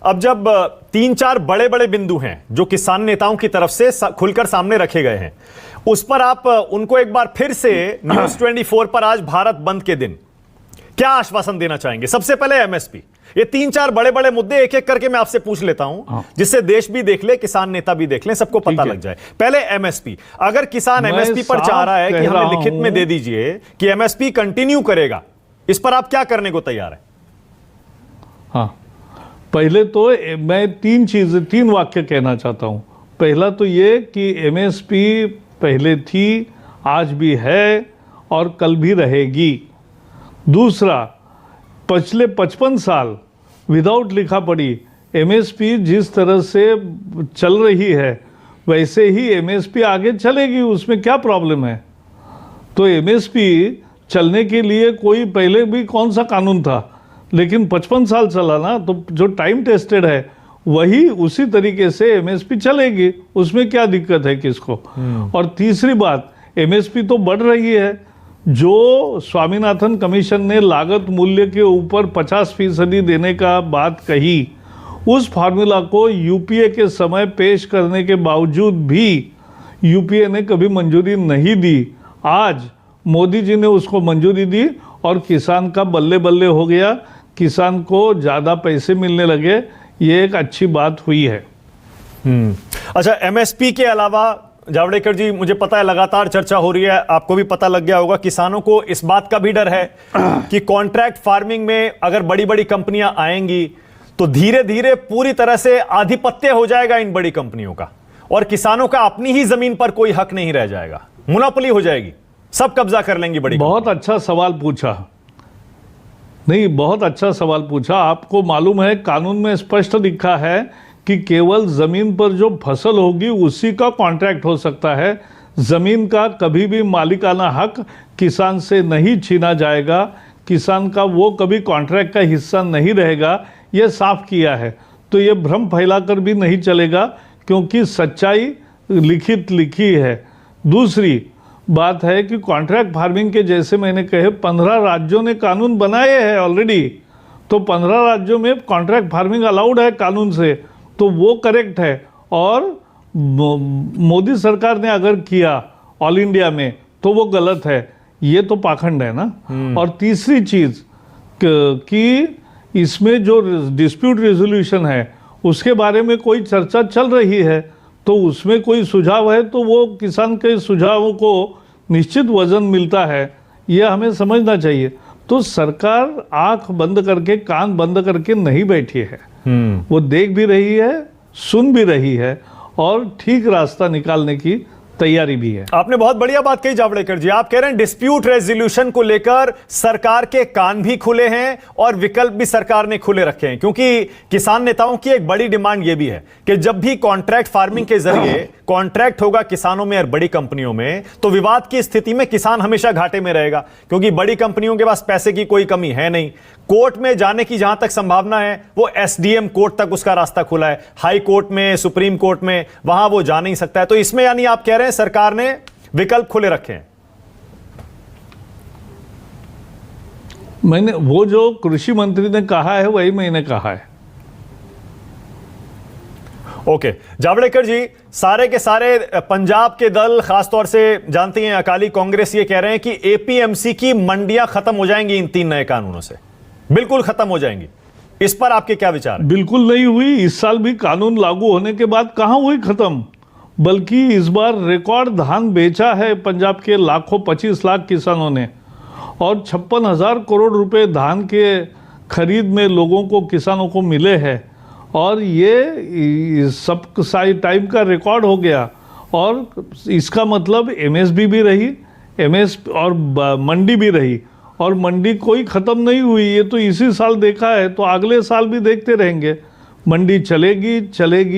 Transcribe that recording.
अब जब 3-4 बड़े बड़े बिंदु हैं जो किसान नेताओं की तरफ से खुलकर सामने रखे गए हैं, उस पर आप उनको एक बार फिर से न्यूज 24 पर आज भारत बंद के दिन क्या आश्वासन देना चाहेंगे? सबसे पहले एमएसपी, ये 3-4 बड़े बड़े मुद्दे एक एक करके मैं आपसे पूछ लेता हूं, जिससे देश भी देख ले, किसान नेता भी देख ले, सबको पता लग जाए। पहले एमएसपी, अगर किसान एमएसपी पर चाह रहा है कि हमें लिखित में दे दीजिए कि एमएसपी कंटिन्यू करेगा, इस पर आप क्या करने को तैयार है? हाँ, पहले तो मैं तीन वाक्य कहना चाहता हूं। पहला तो ये कि एमएसपी पहले थी, आज भी है और कल भी रहेगी। दूसरा, पिछले 55 साल विदाउट लिखा पढ़ी एमएसपी जिस तरह से चल रही है वैसे ही एमएसपी आगे चलेगी, उसमें क्या प्रॉब्लम है? तो एमएसपी चलने के लिए कोई पहले भी कौन सा कानून था, लेकिन 55 साल चला ना, तो जो टाइम टेस्टेड है वही उसी तरीके से एमएसपी चलेगी, उसमें क्या दिक्कत है किसको? और तीसरी बात, एमएसपी तो बढ़ रही है। जो स्वामीनाथन कमीशन ने लागत मूल्य के ऊपर 50% देने का बात कही, उस फार्मूला को यूपीए के समय पेश करने के बावजूद भी यूपीए ने कभी मंजूरी नहीं दी। आज मोदी जी ने उसको मंजूरी दी और किसान का बल्ले बल्ले हो गया, किसान को ज़्यादा पैसे मिलने लगे, ये एक अच्छी बात हुई है। अच्छा, एमएसपी के अलावा जावड़ेकर जी, मुझे पता है लगातार चर्चा हो रही है, आपको भी पता लग गया होगा, किसानों को इस बात का भी डर है कि कॉन्ट्रैक्ट फार्मिंग में अगर बड़ी बड़ी कंपनियां आएंगी तो धीरे धीरे पूरी तरह से आधिपत्य हो जाएगा इन बड़ी कंपनियों का, और किसानों का अपनी ही जमीन पर कोई हक नहीं रह जाएगा, मोनोपोली हो जाएगी, सब कब्जा कर लेंगी बड़ी। बहुत अच्छा सवाल पूछा, नहीं बहुत अच्छा सवाल पूछा। आपको मालूम है कानून में स्पष्ट लिखा है कि केवल जमीन पर जो फसल होगी उसी का कॉन्ट्रैक्ट हो सकता है। जमीन का कभी भी मालिकाना हक किसान से नहीं छीना जाएगा, किसान का वो कभी कॉन्ट्रैक्ट का हिस्सा नहीं रहेगा, ये साफ किया है। तो ये भ्रम फैलाकर भी नहीं चलेगा, क्योंकि सच्चाई लिखित लिखी है। दूसरी बात है कि कॉन्ट्रैक्ट फार्मिंग के जैसे मैंने कहे 15 राज्यों ने कानून बनाए हैं ऑलरेडी, तो 15 राज्यों में कॉन्ट्रैक्ट फार्मिंग अलाउड है कानून से, तो वो करेक्ट है। और मोदी सरकार ने अगर किया ऑल इंडिया में तो वो गलत है, ये तो पाखंड है ना। और तीसरी चीज़ कि इसमें जो डिस्प्यूट रेजोल्यूशन है उसके बारे में कोई चर्चा चल रही है, तो उसमें कोई सुझाव है तो वो किसान के सुझावों को निश्चित वजन मिलता है, यह हमें समझना चाहिए। तो सरकार आंख बंद करके, कान बंद करके नहीं बैठी है, वो देख भी रही है, सुन भी रही है और ठीक रास्ता निकालने की तैयारी भी है। आपने बहुत बढ़िया बात कही जावड़ेकर जी, आप कह रहे हैं डिस्प्यूट रेजोल्यूशन को लेकर सरकार के कान भी खुले हैं और विकल्प भी सरकार ने खुले रखे हैं, क्योंकि किसान नेताओं की एक बड़ी डिमांड यह भी है कि जब भी कॉन्ट्रैक्ट फार्मिंग के जरिए कॉन्ट्रैक्ट होगा किसानों में और बड़ी कंपनियों में, तो विवाद की स्थिति में किसान हमेशा घाटे में रहेगा, क्योंकि बड़ी कंपनियों के पास पैसे की कोई कमी है नहीं। कोर्ट में जाने की जहां तक संभावना है वो एसडीएम कोर्ट तक उसका रास्ता खुला है, हाई कोर्ट में, सुप्रीम कोर्ट में, वहां वो जा नहीं सकता है। तो इसमें यानी आप कह रहे हैं सरकार ने विकल्प खुले रखे हैं। मैंने वो जो कृषि मंत्री ने कहा है वही मैंने कहा है। ओके, जावड़ेकर जी, सारे के सारे पंजाब के दल, खासतौर से जानती हैं अकाली कांग्रेस, ये कह रहे हैं कि एपीएमसी की मंडियां खत्म हो जाएंगी इन 3 नए कानूनों से, बिल्कुल खत्म हो जाएंगी। इस पर आपके क्या विचार है? बिल्कुल नहीं हुई, इस साल भी कानून लागू होने के बाद कहां हुई खत्म, बल्कि इस बार रिकॉर्ड धान बेचा है पंजाब के लाखों 25 लाख किसानों ने, और 56,000 करोड़ रुपए धान के खरीद में लोगों को, किसानों को मिले हैं। और ये सब टाइम का रिकॉर्ड हो गया। और इसका मतलब एमएसपी भी रही, और मंडी भी रही, और मंडी कोई ख़त्म नहीं हुई। ये तो इसी साल देखा है, तो अगले साल भी देखते रहेंगे, मंडी चलेगी चलेगी।